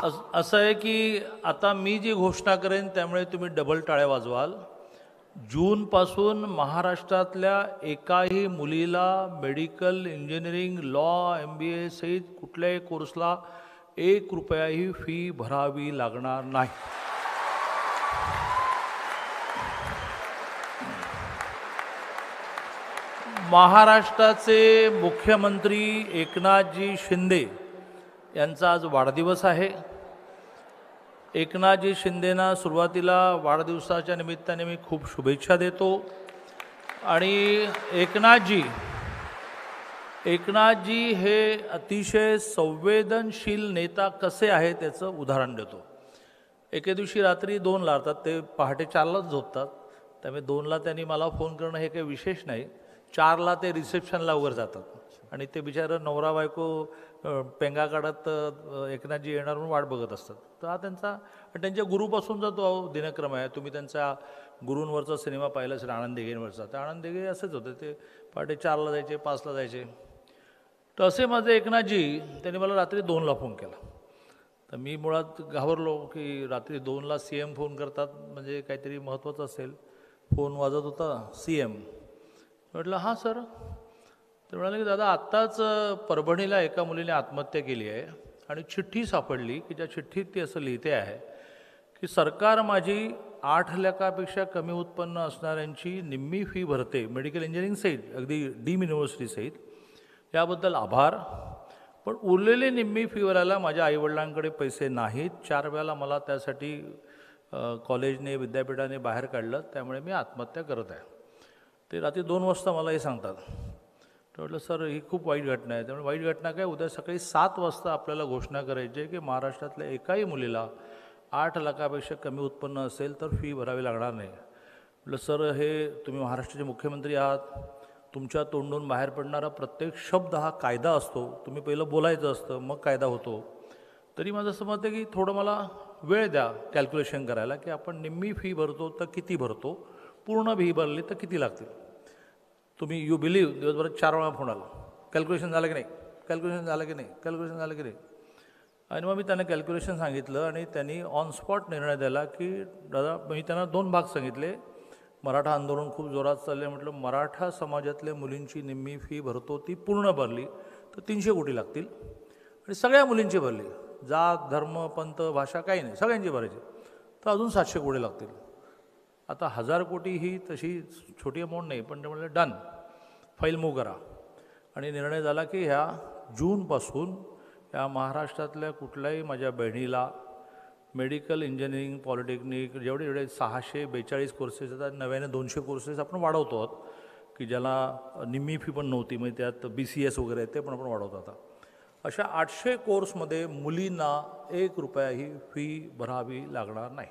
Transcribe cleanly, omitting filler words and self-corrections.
असं आहे की आता मी जी घोषणा करेन त्यामुळे तुम्ही डबल टाळ्या वाजवाल। जूनपासून महाराष्ट्रातल्या एकाही मुलीला मेडिकल, इंजिनिअरिंग, लॉ, MBA सहित कुठल्याही कोर्सला 1 रुपयाही फी भरावी लागणार नाही। महाराष्ट्राचे मुख्यमंत्री एकनाथजी शिंदे यांचा आज वाढदिवस आहे। एकनाथजी शिंदेंना सुरुवातीला वाढदिवसाच्या निमित्ताने मी खूप शुभेच्छा देतो आणि एकनाथजी हे अतिशय संवेदनशील नेता कसे आहेत त्याचं उदाहरण देतो। एके दिवशी रात्री 2ला अर्थात ते पहाटे 4लाच झोपतात, त्यामुळे 2ला त्यांनी मला फोन करणं हे काही विशेष नाही। 4ला ते रिसेप्शनला वगैरे जातात आणि ते बिचारं नवरा बायको पेंगा काढत एकनाथजी येणार म्हणून वाट बघत असतात। तर हा त्यांच्या गुरुपासूनचा तो दिनक्रम आहे। तुम्ही त्यांचा गुरूंवरचा सिनेमा पाहिला असेल आनंद दिघेंवरचा, तर आनंद दिघे असेच होते, ते पहाटे 4ला जायचे, 5ला जायचे। तर असे माझे एकनाथजी त्यांनी मला रात्री 2ला फोन केला। तर मी मुळात घाबरलो की रात्री 2ला CM फोन करतात म्हणजे काहीतरी महत्त्वाचं असेल। फोन वाजत होता CM, म्हटलं हां सर। तर म्हणाले की दादा आत्ताच परभणीला एका मुलीने आत्महत्या केली आहे आणि चिठ्ठी सापडली की ज्या चिठ्ठीत ती असं लिहिते आहे की सरकार माझी 8 लाखापेक्षा कमी उत्पन्न असणाऱ्यांची निम्मी फी भरते, मेडिकल इंजिनिअरिंग सहित, अगदी डीम युनिव्हर्सिटी सहित, याबद्दल आभार, पण उरलेली निम्मी फी भरायला माझ्या आईवडिलांकडे पैसे नाहीत। 4 वेळेला मला त्यासाठी कॉलेजने विद्यापीठाने बाहेर काढलं, त्यामुळे मी आत्महत्या करत आहे। ते रात्री 2 वाजता मला हे सांगतात। तर म्हटलं सर ही खूप वाईट घटना आहे। त्यामुळे वाईट घटना काय, उद्या सकाळी 7 वाजता आपल्याला घोषणा करायची आहे की महाराष्ट्रातल्या एकाही मुलीला 8 लाखापेक्षा कमी उत्पन्न असेल तर फी भरावी लागणार नाही। म्हटलं सर हे तुम्ही महाराष्ट्राचे मुख्यमंत्री आहात, तुमच्या तोंडून बाहेर पडणारा प्रत्येक शब्द हा कायदा असतो, तुम्ही पहिलं बोलायचं असतं मग कायदा होतो। तरी माझं असं मत आहे की थोडं मला वेळ द्या कॅल्क्युलेशन करायला की आपण निम्मी फी भरतो तर किती भरतो, पूर्ण फी भरली तर किती लागतील। तुम्ही यू बिलीव्ह दिवसभरात 4 वेळा फोन आला, कॅल्क्युलेशन झालं की नाही, कॅल्क्युलेशन झालं की नाही, कॅल्क्युलेशन झालं की नाही। आणि मग मी त्यांना कॅल्क्युलेशन सांगितलं आणि त्यांनी ऑन स्पॉट निर्णय दिला की दादा, मी त्यांना 2 भाग सांगितले। मराठा आंदोलन खूप जोरात चालले, म्हटलं मराठा समाजातल्या मुलींची निम्मी फी भरतो ती पूर्ण भरली तर 300 कोटी लागतील आणि सगळ्या मुलींची भरली, जात धर्म पंथ भाषा काही नाही, सगळ्यांची भरायची तर अजून 700 कोटी लागतील। आता 1000 कोटी ही तशी छोटी अमाऊंट नाही, पण ते म्हणले डन, फाईल मूव्ह करा। आणि निर्णय झाला की ह्या जूनपासून या महाराष्ट्रातल्या कुठल्याही माझ्या बहिणीला मेडिकल, इंजिनिअरिंग, पॉलिटेक्निक जेवढे 642 कोर्सेस येतात, नव्याने 200 कोर्सेस आपण वाढवतो आहोत की ज्याला निम्मी फी पण नव्हती, म्हणजे त्यात BCS वगैरे ते पण आपण वाढवतो आता। अशा 800 कोर्समध्ये मुलींना 1 रुपयाही फी भरावी लागणार नाही।